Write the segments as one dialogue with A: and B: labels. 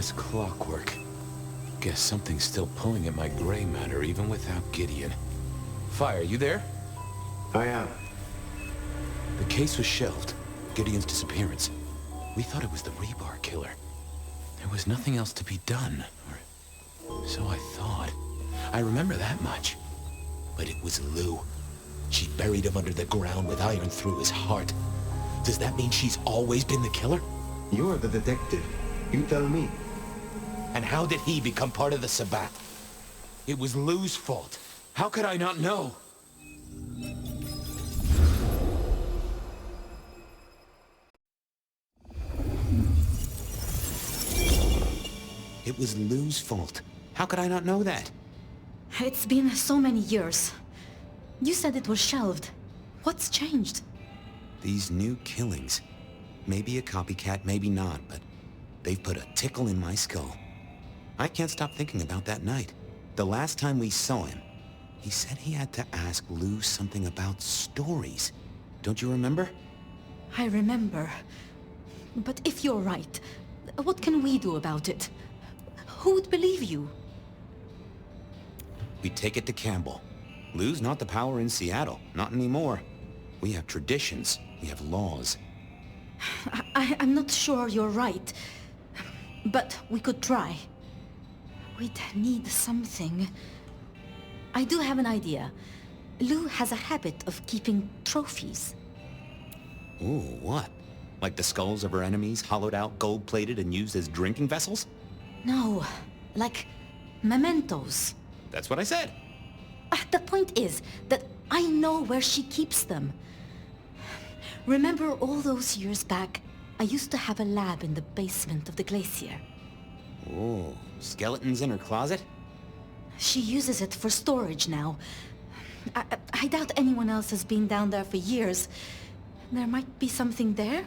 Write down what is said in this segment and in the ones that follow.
A: as clockwork. Guess something's still pulling at my gray matter even without Gideon. Fire, you there?
B: I am.
A: The case was shelved. Gideon's disappearance. We thought it was the rebar killer. There was nothing else to be done. Or so I thought. I remember that much. But it was Lou. She buried him under the ground with iron through his heart. Does that mean she's always been the killer?
B: You're the detective. You tell me.
A: And how did he become part of the Sabbat? It was Lou's fault. How could I not know? It was Lou's fault. How could I not know that?
C: It's been so many years. You said it was shelved. What's changed?
A: These new killings. Maybe a copycat, maybe not, but they've put a tickle in my skull. I can't stop thinking about that night. The last time we saw him, he said he had to ask Lou something about stories. Don't you remember?
C: I remember. But if you're right, what can we do about it? Who would believe you?
A: We take it to Campbell. Lou's not the power in Seattle, not anymore. We have traditions, we have laws.
C: I'm not sure you're right, but we could try. We'd need something. I do have an idea. Lou has a habit of keeping trophies.
A: Ooh, what? Like the skulls of her enemies, hollowed out, gold-plated, and used as drinking vessels?
C: No, like mementos.
A: That's what I said.
C: The point is that I know where she keeps them. Remember all those years back, I used to have a lab in the basement of the glacier.
A: Oh, skeletons in her closet?
C: She uses it for storage now. I doubt anyone else has been down there for years. There might be something there.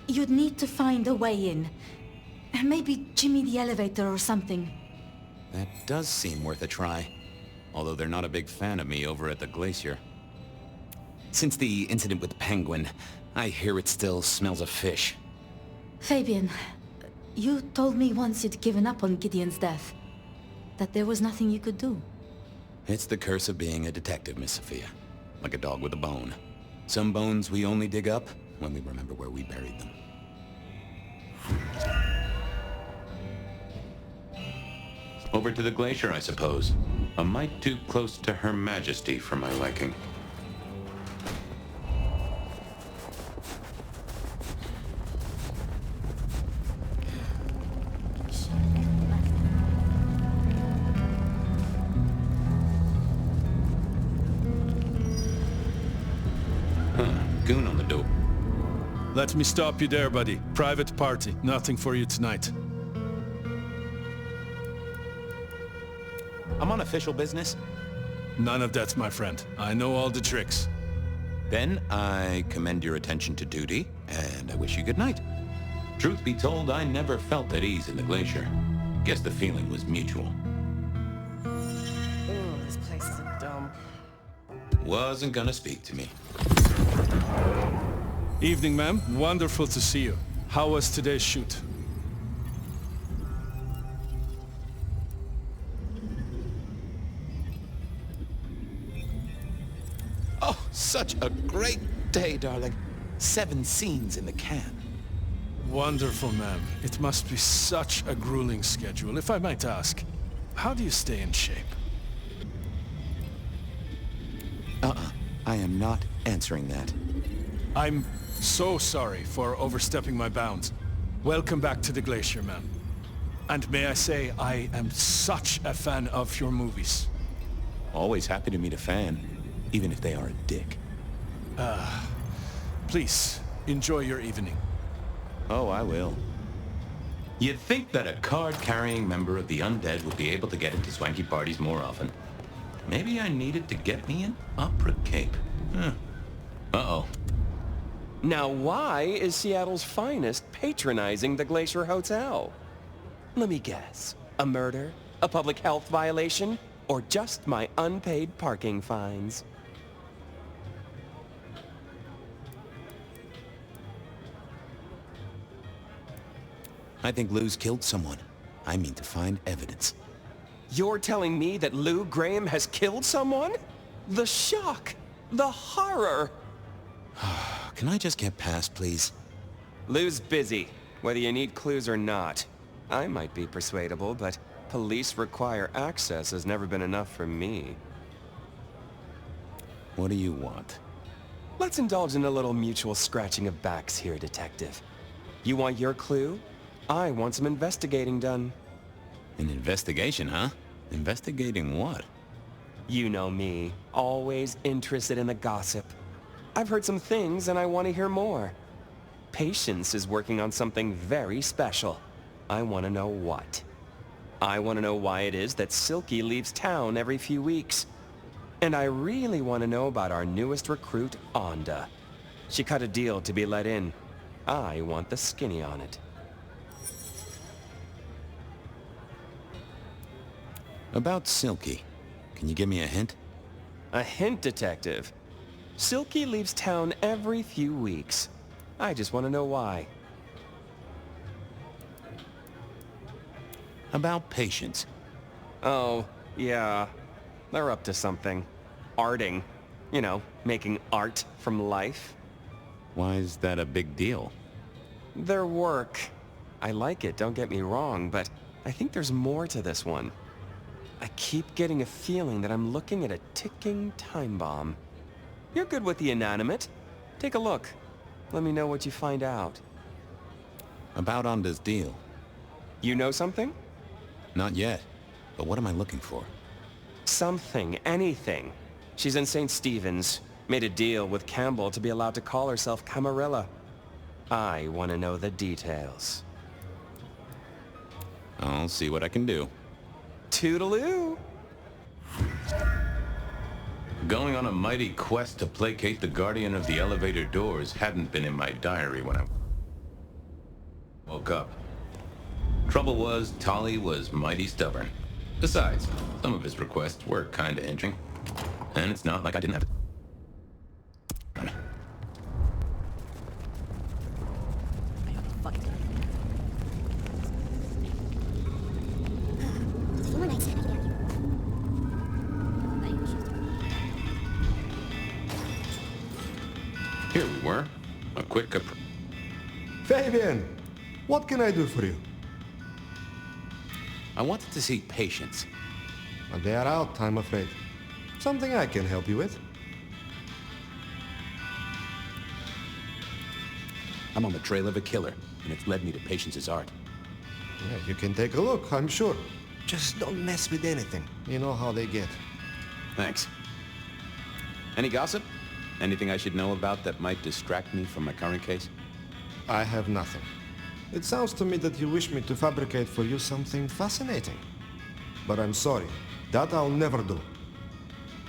C: You'd need to find a way in. Maybe Jimmy the elevator or something.
A: That does seem worth a try. Although they're not a big fan of me over at the glacier. Since the incident with the penguin, I hear it still smells of fish.
C: Fabian, you told me once you'd given up on Gideon's death. That there was nothing you could do.
A: It's the curse of being a detective, Miss Sophia. Like a dog with a bone. Some bones we only dig up when we remember where we buried them. Over to the glacier, I suppose. A mite too close to Her Majesty for my liking. Goon on the door.
D: Let me stop you there, buddy. Private party. Nothing for you tonight.
A: I'm on official business.
D: None of that, my friend. I know all the tricks.
A: Then I commend your attention to duty, and I wish you good night. Truth be told, I never felt at ease in the glacier. Guess the feeling was mutual.
E: Oh, this place is a dump.
A: Wasn't gonna speak to me.
D: Evening, ma'am. Wonderful to see you. How was today's shoot?
A: Oh, such a great day, darling. 7 scenes in the can.
D: Wonderful, ma'am. It must be such a grueling schedule. If I might ask, how do you stay in shape?
A: I am not answering that.
D: I'm so sorry for overstepping my bounds. Welcome back to the glacier, ma'am. And may I say, I am such a fan of your movies.
A: Always happy to meet a fan, even if they are a dick.
D: Please, enjoy your evening.
A: Oh, I will. You'd think that a card-carrying member of the undead would be able to get into swanky parties more often. Maybe I needed to get me an opera cape. Uh-oh.
E: Now why is Seattle's finest patronizing the Glacier Hotel? Let me guess. A murder? A public health violation? Or just my unpaid parking fines?
A: I think Lou's killed someone. I mean to find evidence.
E: You're telling me that Lou Graham has killed someone? The shock! The horror!
A: Can I just get past, please?
E: Lou's busy, whether you need clues or not. I might be persuadable, but police require access has never been enough for me.
A: What do you want?
E: Let's indulge in a little mutual scratching of backs here, Detective. You want your clue? I want some investigating done.
A: An investigation, huh? Investigating what?
E: You know me, always interested in the gossip. I've heard some things and I want to hear more. Patience is working on something very special. I want to know what. I want to know why it is that Silky leaves town every few weeks. And I really want to know about our newest recruit, Onda. She cut a deal to be let in. I want the skinny on it.
A: About Silky. Can you give me a hint?
E: A hint, Detective. Silky leaves town every few weeks. I just want to know why.
A: About Patience.
E: Oh, yeah. They're up to something. Arting. You know, making art from life.
A: Why is that a big deal?
E: Their work. I like it, don't get me wrong, but I think there's more to this one. I keep getting a feeling that I'm looking at a ticking time bomb. You're good with the inanimate. Take a look. Let me know what you find out.
A: About Onda's deal.
E: You know something?
A: Not yet. But what am I looking for?
E: Something, anything. She's in St. Stephen's. Made a deal with Campbell to be allowed to call herself Camarilla. I want to know the details.
A: I'll see what I can do.
E: Toodaloo!
F: Going on a mighty quest to placate the guardian of the elevator doors hadn't been in my diary when I woke up. Trouble was, Tolly was mighty stubborn. Besides, some of his requests were kinda inching. And it's not like I didn't have to... Here we were. A quick
B: Fabian, what can I do for you?
A: I wanted to see Patience.
B: But they are out, I'm afraid. Something I can help you with.
A: I'm on the trail of a killer, and it's led me to Patience's art.
B: Yeah, you can take a look, I'm sure. Just don't mess with anything. You know how they get.
A: Thanks. Any gossip? Anything I should know about that might distract me from my current case?
B: I have nothing. It sounds to me that you wish me to fabricate for you something fascinating. But I'm sorry, that I'll never do.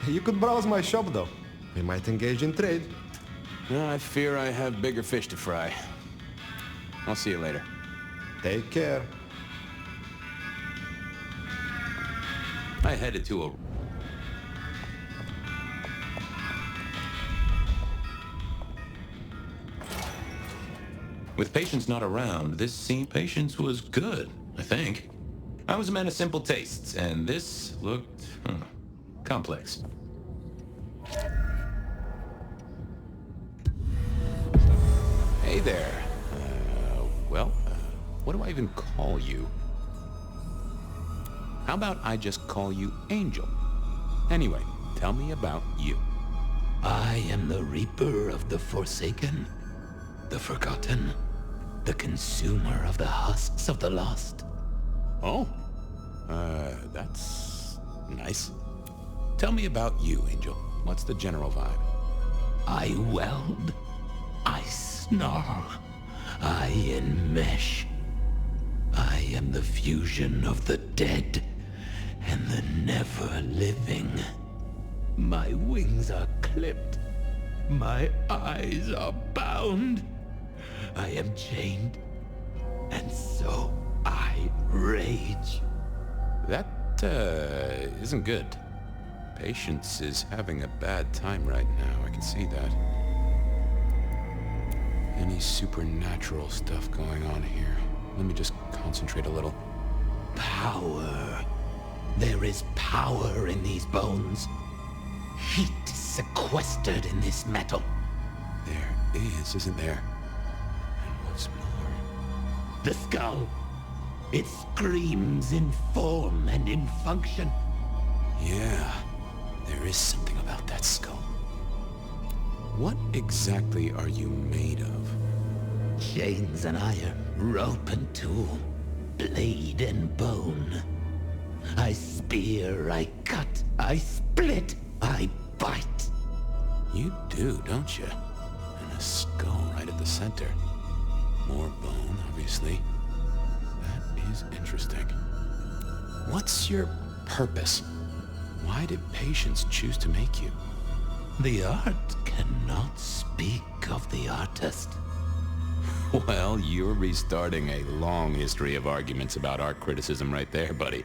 B: You could browse my shop though. We might engage in trade.
A: I fear I have bigger fish to fry. I'll see you later.
B: Take care.
F: I headed to a... With Patience not around, this seemed Patience was good, I think. I was a man of simple tastes, and this looked complex.
A: Hey there. What do I even call you? How about I just call you Angel? Anyway, tell me about you.
G: I am the Reaper of the Forsaken, the Forgotten, the Consumer of the Husks of the Lost.
A: Oh? That's nice. Tell me about you, Angel. What's the general vibe?
G: I weld, I snarl, I enmesh. I am the fusion of the dead and the never-living. My wings are clipped, my eyes are bound. I am chained, and so I rage.
A: That, isn't good. Patience is having a bad time right now, I can see that. Any supernatural stuff going on here? Let me just concentrate a little.
G: Power. There is power in these bones. Heat is sequestered in this metal.
A: There is, isn't there? And what's more?
G: The skull. It screams in form and in function.
A: Yeah, there is something about that skull. What exactly are you made of?
G: Chains and iron, rope and tool, blade and bone. I spear, I cut, I split, I bite.
A: You do, don't you? And a skull right at the center. More bone, obviously. That is interesting. What's your purpose? Why did patients choose to make you?
G: The art cannot speak of the artist.
A: Well, you're restarting a long history of arguments about art criticism right there, buddy.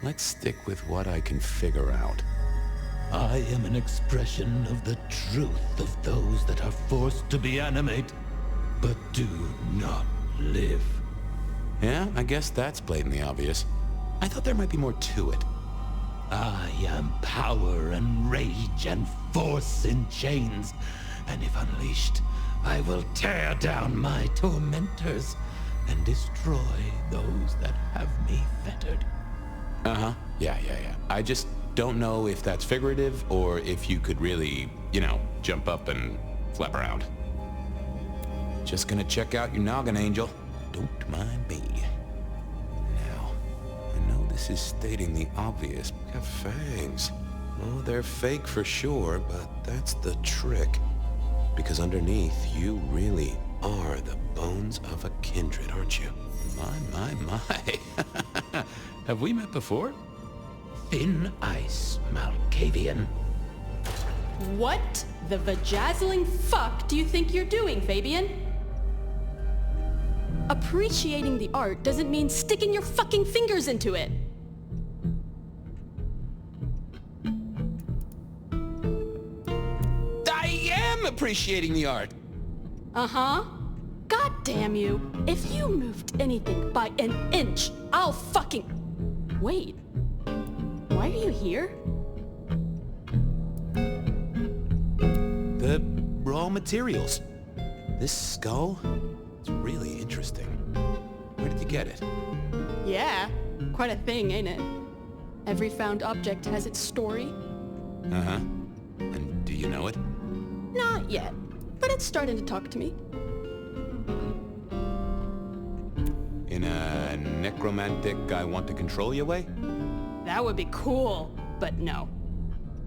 A: Let's stick with what I can figure out.
G: I am an expression of the truth of those that are forced to be animate, but do not live.
A: Yeah, I guess that's blatantly obvious. I thought there might be more to it.
G: I am power and rage and force in chains, and if unleashed, I will tear down my tormentors and destroy those that have me fettered.
A: Uh-huh. Yeah. I just don't know if that's figurative or if you could really, jump up and flap around. Just gonna check out your noggin, Angel. Don't mind me. Now, I know this is stating the obvious. We got fangs. Oh, they're fake for sure, but that's the trick. Because underneath, you really are the bones of a kindred, aren't you? My. Have we met before?
G: Thin ice, Malkavian.
H: What the vajazzling fuck do you think you're doing, Fabian? Appreciating the art doesn't mean sticking your fucking fingers into it.
A: I am appreciating the art.
H: Uh-huh. God damn you. If you moved anything by an inch, I'll fucking... Wait. Why are you here?
A: The raw materials. This skull, it's really interesting. Where did you get it?
H: Yeah. Quite a thing, ain't it? Every found object has its story.
A: Uh-huh. And do you know it?
H: Not yet, but it's starting to talk to me.
A: In a necromantic, I want to control you way?
H: That would be cool, but no.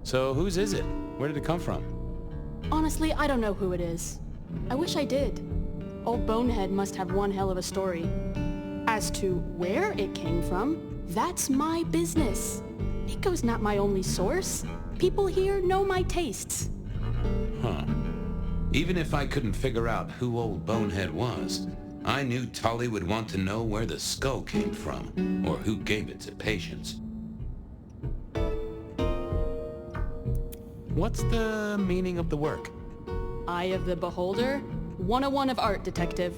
A: So whose is it? Where did it come from?
H: Honestly, I don't know who it is. I wish I did. Old Bonehead must have one hell of a story. As to where it came from, that's my business. Nico's not my only source. People here know my tastes.
F: Huh. Even if I couldn't figure out who old Bonehead was, I knew Tully would want to know where the skull came from, or who gave it to patients.
A: What's the meaning of the work?
H: Eye of the Beholder, 101 of art, detective.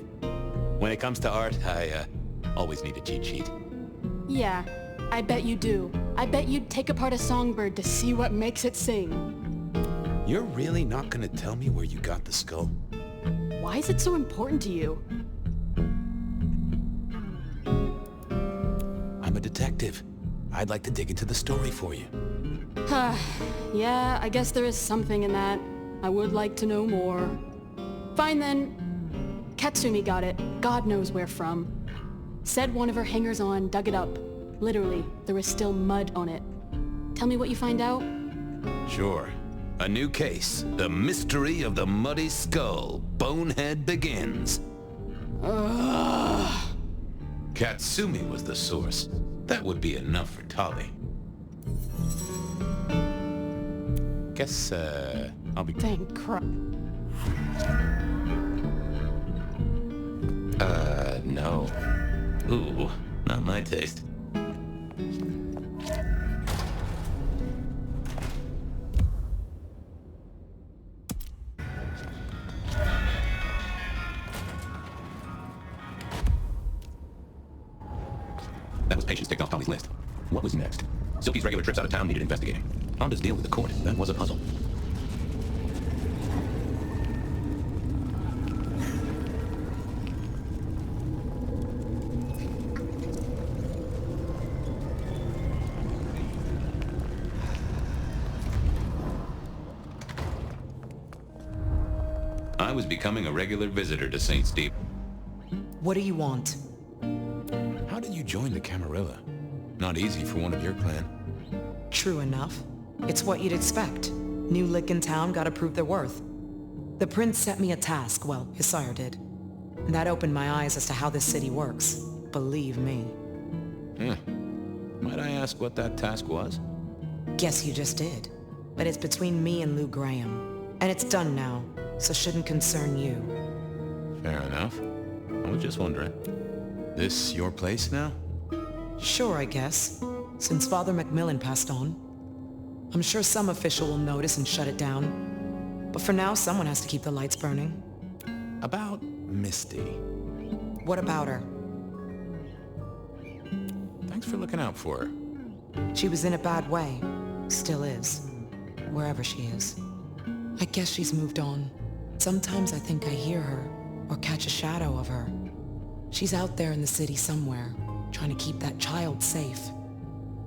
A: When it comes to art, I always need a cheat sheet.
H: Yeah, I bet you do. I bet you'd take apart a songbird to see what makes it sing.
A: You're really not gonna tell me where you got the skull?
H: Why is it so important to you?
A: I'm a detective. I'd like to dig into the story for you.
H: Yeah, I guess there is something in that. I would like to know more. Fine then. Katsumi got it. God knows where from. Said one of her hangers-on dug it up. Literally, there was still mud on it. Tell me what you find out.
F: Sure. A new case. The mystery of the muddy skull. Bonehead begins. Katsumi was the source. That would be enough for Tully.
A: Guess, I'll be...
H: Thank Christ.
F: No. Ooh, not my taste. Holly's list. What was next? Silky's regular trips out of town needed investigating. Honda's deal with the court, that was a puzzle. I was becoming a regular visitor to St. Steve.
I: What do you want?
A: How did you join the Camarilla? Not easy for one of your clan.
I: True enough. It's what you'd expect. New lick in town gotta prove their worth. The prince set me a task, well, his sire did. And that opened my eyes as to how this city works. Believe me.
A: Might I ask what that task was?
I: Guess you just did. But it's between me and Lou Graham. And it's done now, so shouldn't concern you.
A: Fair enough. I was just wondering. This your place now?
I: Sure, I guess. Since Father Macmillan passed on. I'm sure some official will notice and shut it down. But for now, someone has to keep the lights burning.
A: About Misty.
I: What about her?
A: Thanks for looking out for her.
I: She was in a bad way. Still is. Wherever she is. I guess she's moved on. Sometimes I think I hear her, or catch a shadow of her. She's out there in the city somewhere, trying to keep that child safe.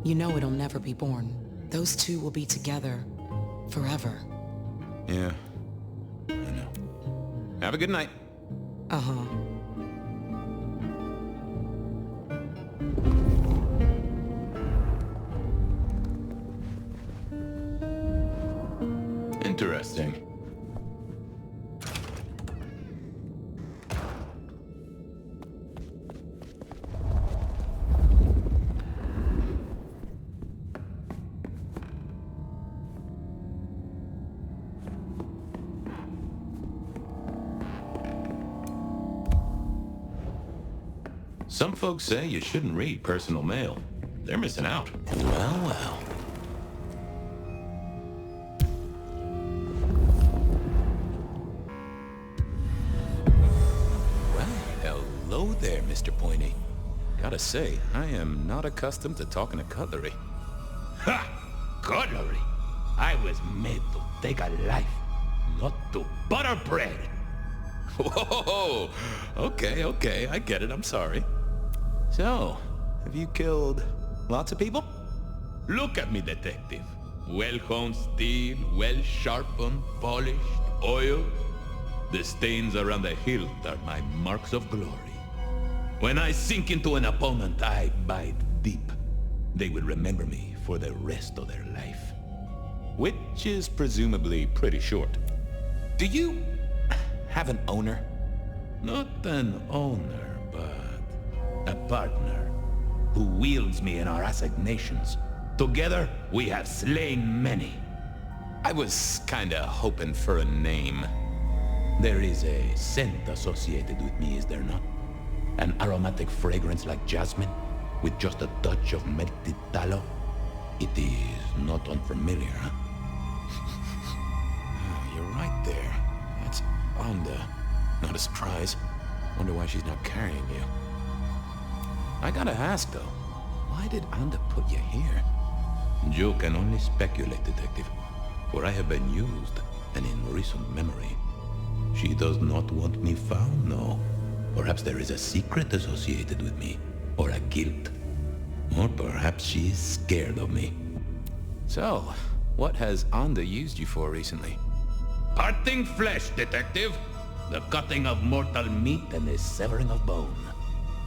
I: You know it'll never be born. Those two will be together forever.
A: Yeah, I know. Have a good night.
I: Uh-huh.
F: Interesting. Some folks say you shouldn't read personal mail. They're missing out.
A: Well, well. Well, hello there, Mr. Pointy. Gotta say, I am not accustomed to talking to cutlery.
G: Ha! Cutlery! I was made to take a life, not to butter bread.
A: Whoa! Okay, I get it, I'm sorry. So, have you killed lots of people?
G: Look at me, detective. Well-honed steel, well-sharpened, polished, oiled. The stains around the hilt are my marks of glory. When I sink into an opponent, I bite deep. They will remember me for the rest of their life.
A: Which is presumably pretty short. Do you have an owner?
G: Not an owner, but a partner who wields me in our assignations. Together, we have slain many.
A: I was kinda hoping for a name.
G: There is a scent associated with me, is there not? An aromatic fragrance like jasmine, with just a touch of melted tallow. It is not unfamiliar, huh?
A: You're right there. That's Onda. Not a surprise. Wonder why she's not carrying you. I gotta ask, though. Why did Onda put you here?
G: You can only speculate, detective. For I have been used, and in recent memory. She does not want me found, no. Perhaps there is a secret associated with me, or a guilt. Or perhaps she is scared of me.
A: So, what has Onda used you for recently?
G: Parting flesh, detective. The cutting of mortal meat and the severing of bone.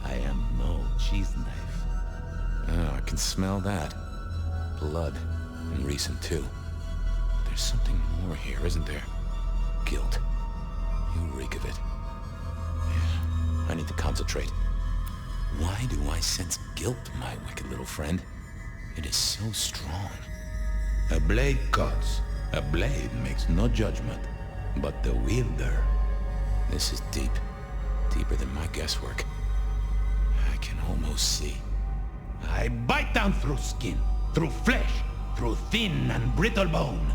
G: I am no cheese knife.
A: Oh, I can smell that. Blood. And recent, too. There's something more here, isn't there? Guilt. You reek of it. Yeah, I need to concentrate. Why do I sense guilt, my wicked little friend? It is so strong.
G: A blade cuts. A blade makes no judgment. But the wielder...
A: This is deep. Deeper than my guesswork. I can almost see.
G: I bite down through skin, through flesh, through thin and brittle bone.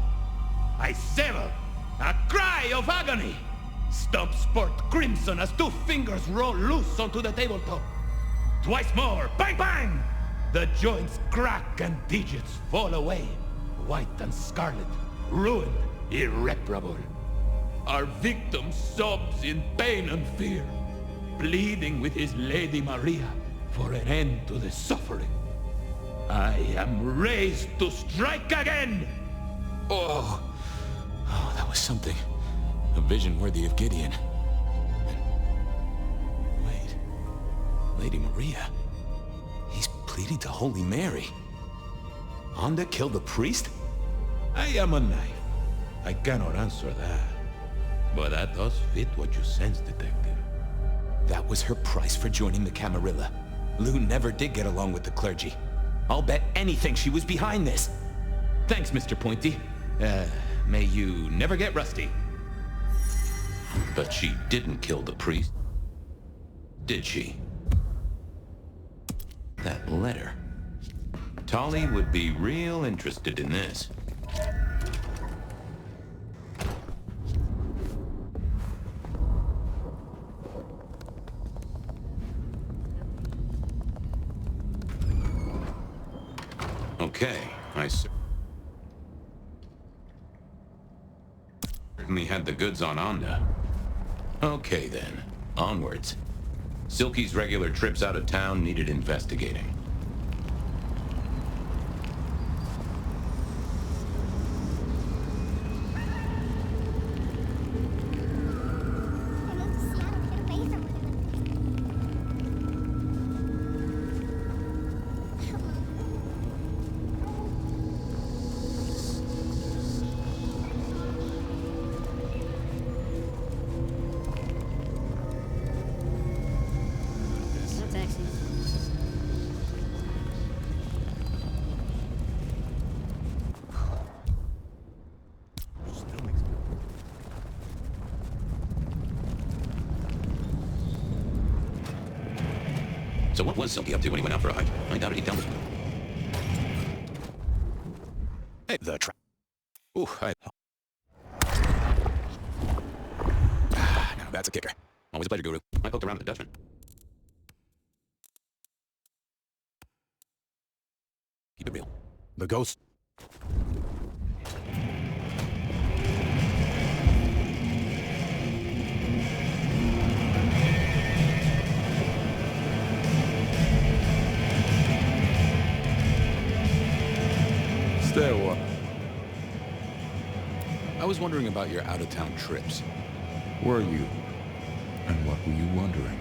G: I sever, a cry of agony. Stumps spurt crimson as two fingers roll loose onto the tabletop. Twice more, bang bang! The joints crack and digits fall away. White and scarlet, ruined, irreparable. Our victim sobs in pain and fear, pleading with his Lady Maria for an end to the suffering. I am raised to strike again!
A: Oh, that was something. A vision worthy of Gideon. Wait. Lady Maria? He's pleading to Holy Mary. Anda killed the priest?
G: I am a knife. I cannot answer that. But that does fit what you sense, Detective.
A: That was her price for joining the Camarilla. Lou never did get along with the clergy. I'll bet anything she was behind this. Thanks, Mr. Pointy. May you never get rusty.
F: But she didn't kill the priest, did she? That letter. Tolly would be real interested in this. Okay, I certainly had the goods on Anda. Okay then, onwards. Silky's regular trips out of town needed investigating. So what was Silky up to when he went out for a hike? I doubt he'd tell us.
A: Hey, the trap. Ooh, now that's a kicker.
F: Always a pleasure, Guru. I poked around with the Dutchman. Keep it real.
A: The ghost.
J: Stay a while.
A: I was wondering about your out-of-town trips.
J: Were you? And what were you wondering?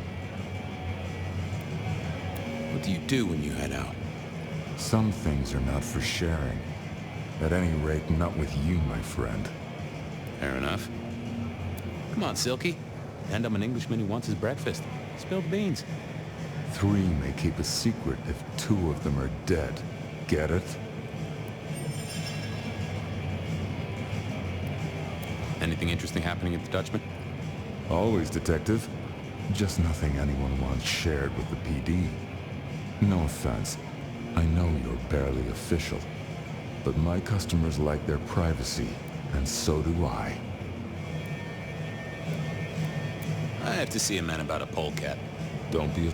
A: What do you do when you head out?
J: Some things are not for sharing. At any rate, not with you, my friend.
A: Fair enough. Come on, Silky. And I'm an Englishman who wants his breakfast. Spilled beans.
J: 3 may keep a secret if 2 of them are dead. Get it?
A: Anything interesting happening at the Dutchman?
J: Always, Detective. Just nothing anyone wants shared with the PD. No offense. I know you're barely official. But my customers like their privacy, and so do I.
A: I have to see a man about a polecat.
J: Don't be a...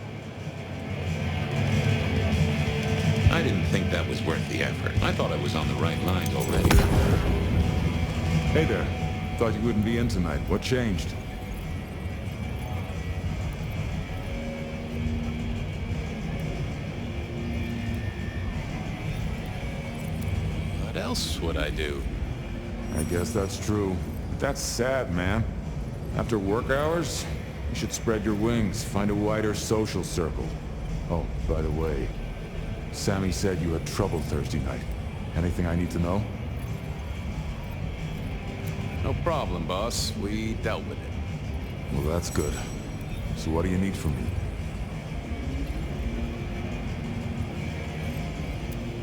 F: I didn't think that was worth the effort. I thought I was on the right lines already.
J: Hey there. Thought you wouldn't be in tonight. What changed?
A: What else would I do?
J: I guess that's true. That's sad, man. After work hours, you should spread your wings, find a wider social circle. Oh, by the way, Sammy said you had trouble Thursday night. Anything I need to know?
A: No problem, boss. We dealt with it.
J: Well, that's good. So what do you need from me?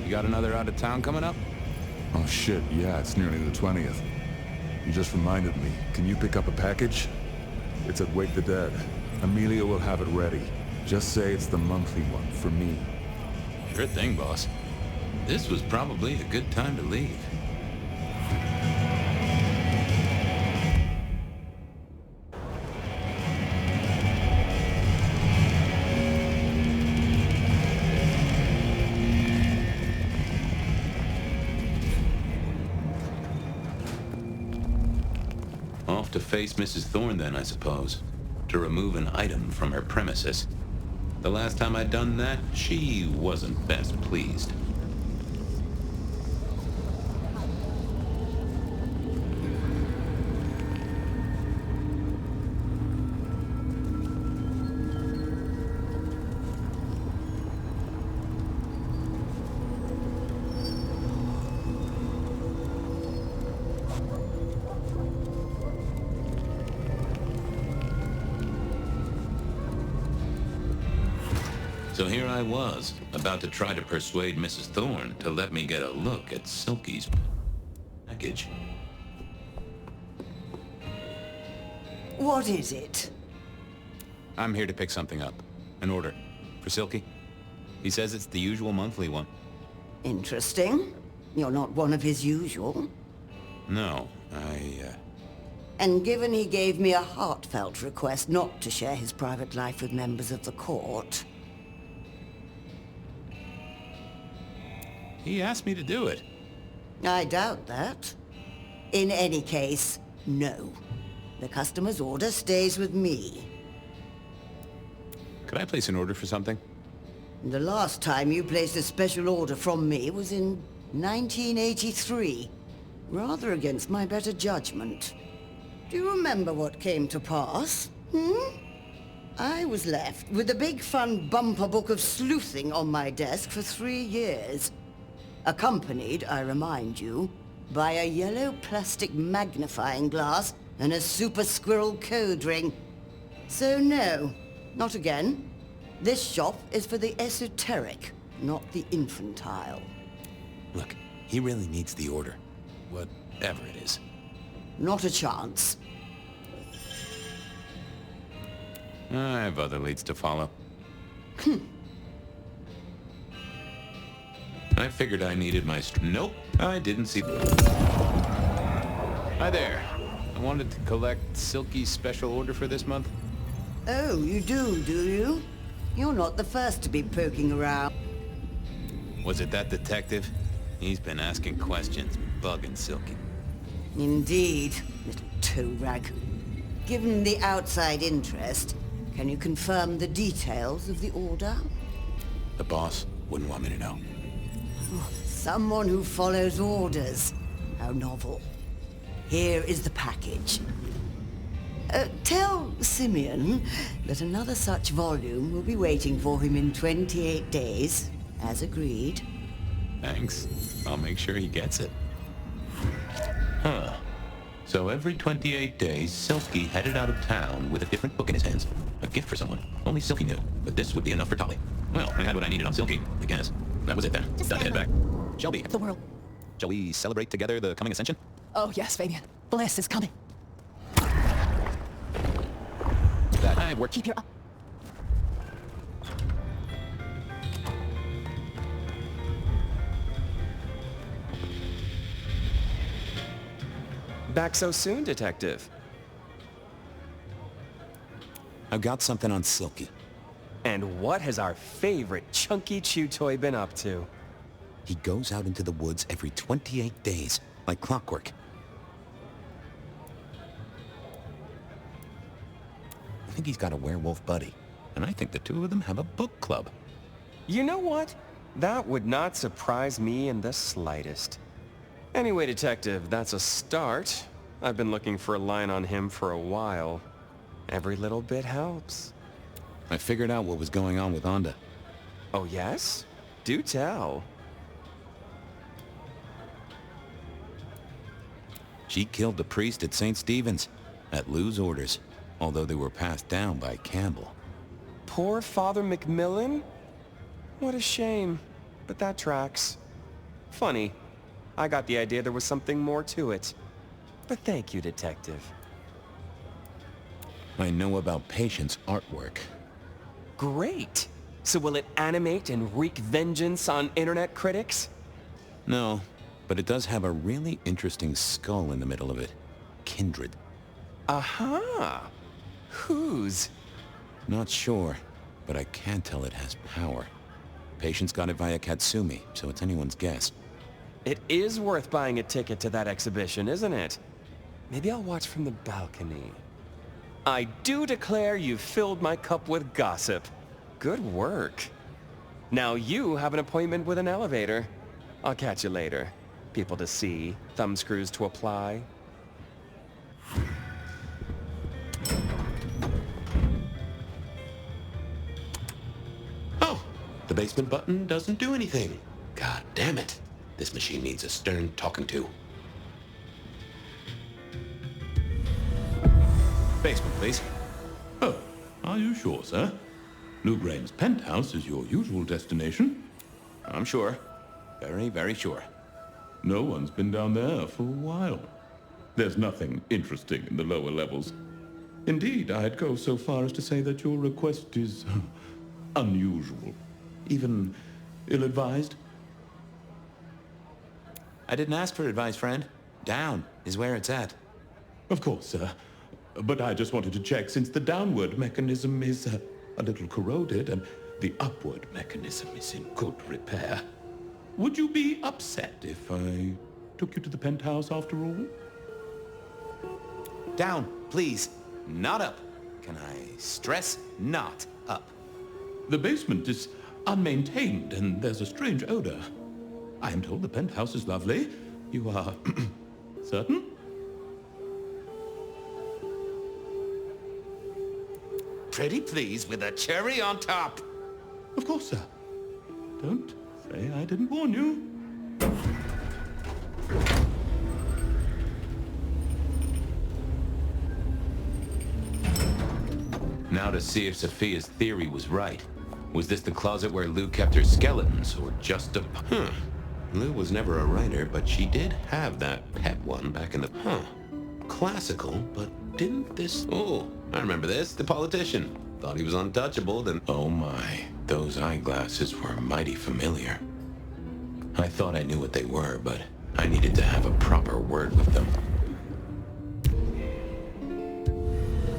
A: You got another out of town coming up?
J: Oh shit, yeah, it's nearly the 20th. You just reminded me. Can you pick up a package? It's at Wake the Dead. Amelia will have it ready. Just say it's the monthly one, for me.
F: Sure thing, boss. This was probably a good time to leave. Off to face Mrs. Thorne then, I suppose. To remove an item from her premises. The last time I'd done that, she wasn't best pleased. So here I was, about to try to persuade Mrs. Thorne to let me get a look at Silky's package.
K: What is it?
A: I'm here to pick something up. An order. For Silky. He says it's the usual monthly one.
K: Interesting. You're not one of his usual.
A: No,
K: And given he gave me a heartfelt request not to share his private life with members of the court...
A: He asked me to do it.
K: I doubt that. In any case, no. The customer's order stays with me.
A: Could I place an order for something?
K: The last time you placed a special order from me was in 1983. Rather against my better judgment. Do you remember what came to pass? I was left with a big fun bumper book of sleuthing on my desk for 3 years. Accompanied, I remind you, by a yellow plastic magnifying glass and a super squirrel code ring. So no, not again. This shop is for the esoteric, not the infantile.
A: Look, he really needs the order. Whatever it is.
K: Not a chance.
A: I have other leads to follow. I figured I needed my Nope, I didn't see... Hi there. I wanted to collect Silky's special order for this month.
K: Oh, you do you? You're not the first to be poking around.
A: Was it that detective? He's been asking questions, bugging Silky.
K: Indeed, little toe rag. Given the outside interest, can you confirm the details of the order?
A: The boss wouldn't want me to know.
K: Someone who follows orders. How novel. Here is the package. Tell Simeon that another such volume will be waiting for him in 28 days, as agreed.
A: Thanks. I'll make sure he gets it.
F: Huh. So every 28 days, Silky headed out of town with a different book in his hands. A gift for someone. Only Silky knew. But this would be enough for Tolly. Well, I had what I needed on Silky, I guess. That was it then. Time to head back. Shelby.
L: The world.
A: Shall we celebrate together the coming ascension?
L: Oh, yes, Fabian. Bliss is coming.
A: That I work.
L: Keep your...
E: Back so soon, Detective?
A: I've got something on Silky.
E: And what has our favorite chunky chew toy been up to?
A: He goes out into the woods every 28 days, like clockwork. I think he's got a werewolf buddy, and I think the two of them have a book club.
E: You know what? That would not surprise me in the slightest. Anyway, Detective, that's a start. I've been looking for a line on him for a while. Every little bit helps.
A: I figured out what was going on with Onda.
E: Oh, yes? Do tell.
A: She killed the priest at St. Stephen's, at Lou's orders, although they were passed down by Campbell.
E: Poor Father Macmillan? What a shame, but that tracks. Funny, I got the idea there was something more to it. But thank you, Detective.
A: I know about Patient's artwork.
E: Great! So will it animate and wreak vengeance on internet critics?
A: No, but it does have a really interesting skull in the middle of it. Kindred.
E: Aha! Whose?
A: Not sure, but I can tell it has power. Patient's got it via Katsumi, so it's anyone's guess.
E: It is worth buying a ticket to that exhibition, isn't it? Maybe I'll watch from the balcony. I do declare you've filled my cup with gossip. Good work. Now you have an appointment with an elevator. I'll catch you later. People to see, thumbscrews to apply.
F: Oh, the basement button doesn't do anything. God damn it. This machine needs a stern talking to. Basement, please.
G: Oh, are you sure, sir? Lou Graham's penthouse is your usual destination?
F: I'm sure. Very, very sure.
G: No one's been down there for a while. There's nothing interesting in the lower levels. Indeed, I'd go so far as to say that your request is unusual. Even ill-advised.
A: I didn't ask for advice, friend. Down is where it's at.
G: Of course, sir. But I just wanted to check since the downward mechanism is a little corroded and the upward mechanism is in good repair. Would you be upset if I took you to the penthouse after all?
A: Down, please. Not up. Can I stress not up?
G: The basement is unmaintained and there's a strange odor. I am told the penthouse is lovely. You are certain?
A: Pretty please with a cherry on top.
G: Of course, sir. Don't say I didn't warn you.
F: Now to see if Sophia's theory was right. Was this the closet where Lou kept her skeletons, or just a... Lou was never a writer, but she did have that pet one back in the... Classical, but didn't this... Oh, I remember this. The politician. Thought he was untouchable, then... Oh my, those eyeglasses were mighty familiar. I thought I knew what they were, but I needed to have a proper word with them.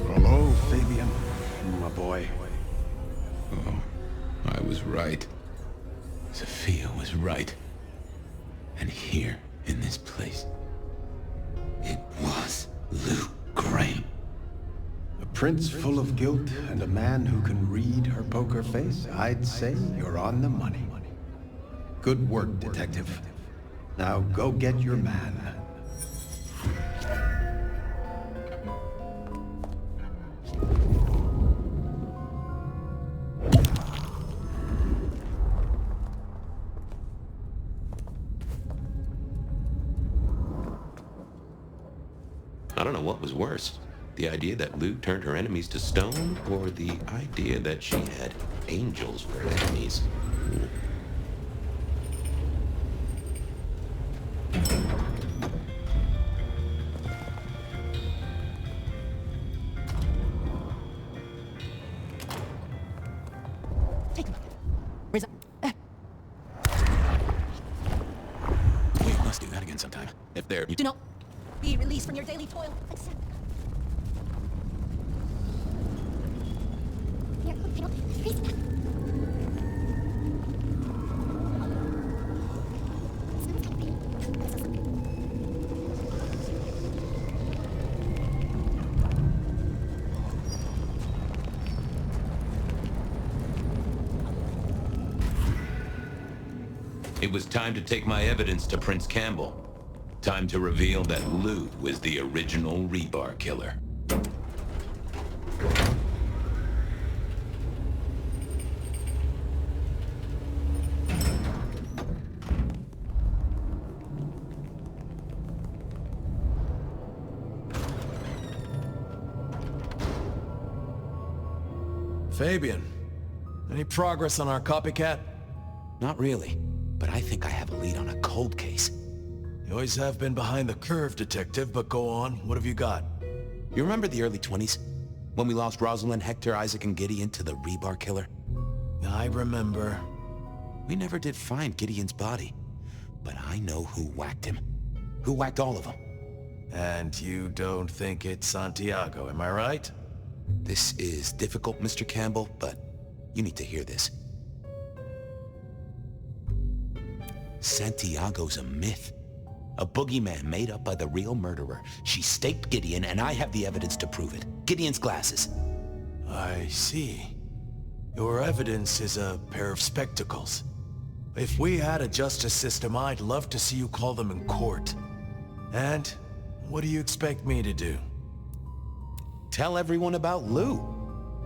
M: Hello, Fabian, my boy.
F: Oh, I was right. Sophia was right. And here, in this place, it was Lou Graham.
M: A prince full of guilt and a man who can read her poker face. I'd say you're on the money. Good work, detective. Now go get your man.
F: I don't know what was worse. The idea that Lou turned her enemies to stone, or the idea that she had angels for enemies.
A: We must do that again sometime. If they're...
L: Do not be released from your daily toil. Accept.
F: It was time to take my evidence to Prince Campbell. Time to reveal that Lou was the original rebar killer.
N: Fabian, any progress on our copycat?
A: Not really, but I think I have a lead on a cold case.
N: You always have been behind the curve, detective, but go on. What have you got?
A: You remember the early 20s? When we lost Rosalind, Hector, Isaac, and Gideon to the rebar killer?
N: I remember.
A: We never did find Gideon's body, but I know who whacked him. Who whacked all of them.
N: And you don't think it's Santiago, am I right?
A: This is difficult, Mr. Campbell, but you need to hear this. Santiago's a myth. A boogeyman made up by the real murderer. She staked Gideon, and I have the evidence to prove it. Gideon's glasses.
N: I see. Your evidence is a pair of spectacles. If we had a justice system, I'd love to see you call them in court. And what do you expect me to do?
A: Tell everyone about Lou.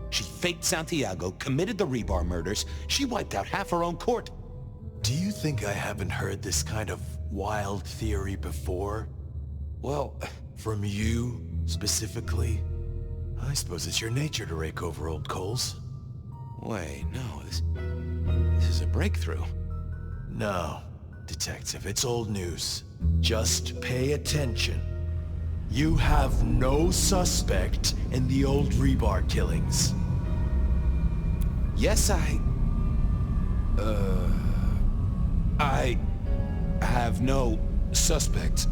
A: She faked Santiago, committed the Rebar murders. She wiped out half her own court.
N: Do you think I haven't heard this kind of wild theory before?
A: Well,
N: from you, specifically? I suppose it's your nature to rake over old coals.
A: Wait, no, this is a breakthrough.
N: No, Detective, it's old news. Just pay attention. You have no suspect in the old Rebar killings.
A: Yes, I have no suspect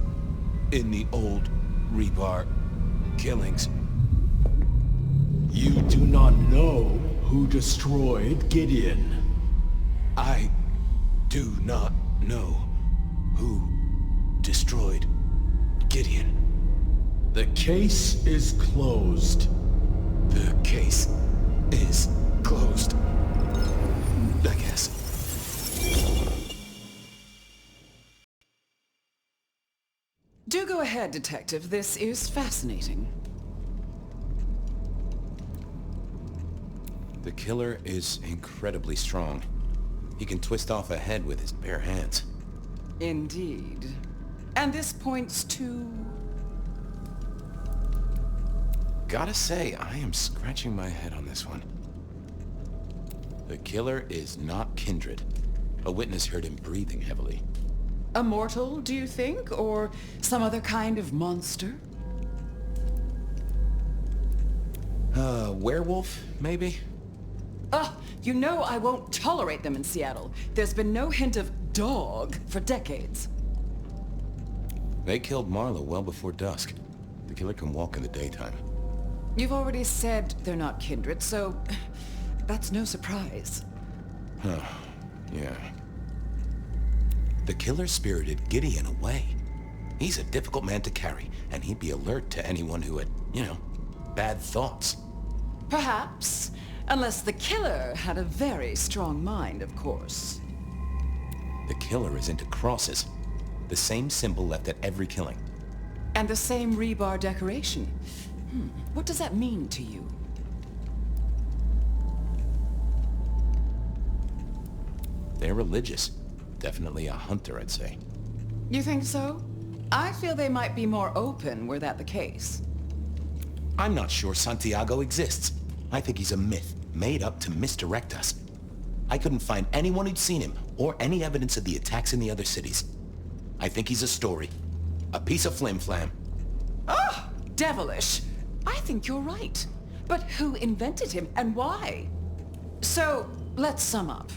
A: in the old Rebar killings.
N: You do not know who destroyed Gideon.
A: I do not know who destroyed Gideon.
N: The case is closed.
A: The case is closed. I guess.
O: Do go ahead, Detective. This is fascinating.
A: The killer is incredibly strong. He can twist off a head with his bare hands.
O: Indeed. And this points to...
A: Gotta say, I am scratching my head on this one. The killer is not Kindred. A witness heard him breathing heavily.
O: A mortal, do you think? Or some other kind of monster?
A: Werewolf, maybe?
O: You know I won't tolerate them in Seattle. There's been no hint of dog for decades.
A: They killed Marlowe well before dusk. The killer can walk in the daytime.
O: You've already said they're not kindred, so that's no surprise.
A: Huh. Yeah. The killer spirited Gideon away. He's a difficult man to carry, and he'd be alert to anyone who had, bad thoughts.
O: Perhaps. Unless the killer had a very strong mind, of course.
A: The killer is into crosses. The same symbol left at every killing.
O: And the same rebar decoration. What does that mean to you?
A: They're religious. Definitely a hunter, I'd say.
O: You think so? I feel they might be more open were that the case.
A: I'm not sure Santiago exists. I think he's a myth, made up to misdirect us. I couldn't find anyone who'd seen him, or any evidence of the attacks in the other cities. I think he's a story. A piece of flim-flam.
O: Oh, devilish. I think you're right. But who invented him, and why? So, let's sum up.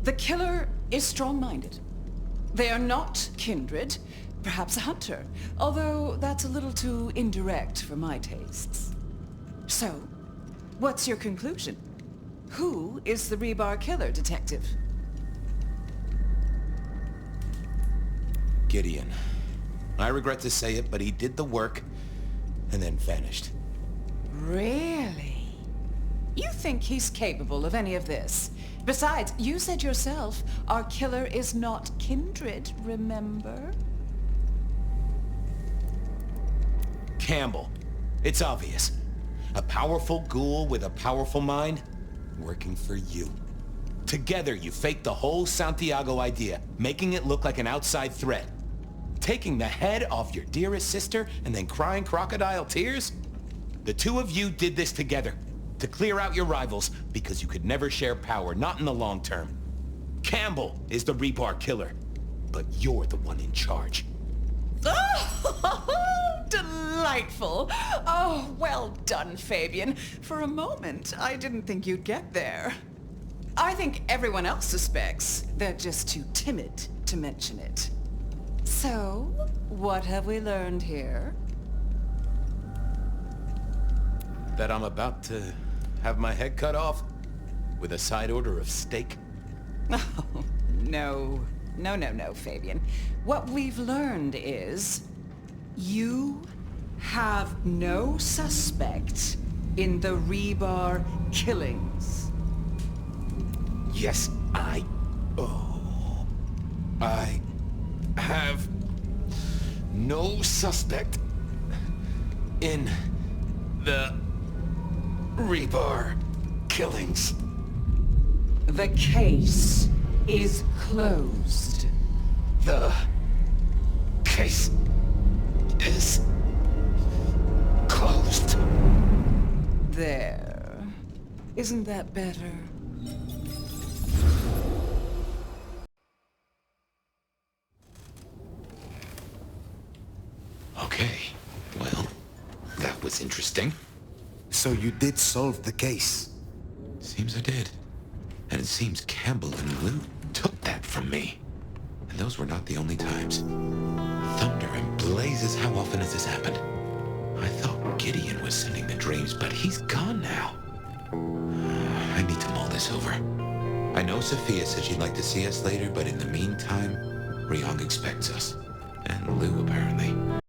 O: The killer is strong-minded. They are not kindred, perhaps a hunter, although that's a little too indirect for my tastes. So, what's your conclusion? Who is the rebar killer, Detective?
A: Gideon. I regret to say it, but he did the work and then vanished.
O: Really? You think he's capable of any of this? Besides, you said yourself, our killer is not kindred, remember?
A: Campbell. It's obvious. A powerful ghoul with a powerful mind, working for you. Together, you faked the whole Santiago idea, making it look like an outside threat. Taking the head off your dearest sister and then crying crocodile tears? The two of you did this together, to clear out your rivals, because you could never share power, not in the long term. Campbell is the rebar killer, but you're the one in charge.
O: Oh, delightful. Oh, well done, Fabian. For a moment, I didn't think you'd get there. I think everyone else suspects. They're just too timid to mention it. So, what have we learned here?
A: That I'm about to have my head cut off with a side order of steak.
O: Oh, no. No, Fabian. What we've learned is you have no suspect in the Rebar killings.
N: Yes, I have no suspect in the Rebar killings.
O: The case is closed.
N: The case is closed.
O: There. Isn't that better?
A: Okay, well, that was interesting.
N: So you did solve the case?
A: Seems I did. And it seems Campbell and Lou took that from me. And those were not the only times. Thunder and blazes, how often has this happened? I thought Gideon was sending the dreams, but he's gone now. I need to mull this over. I know Sophia said she'd like to see us later, but in the meantime, Ryong expects us. And Lou, apparently.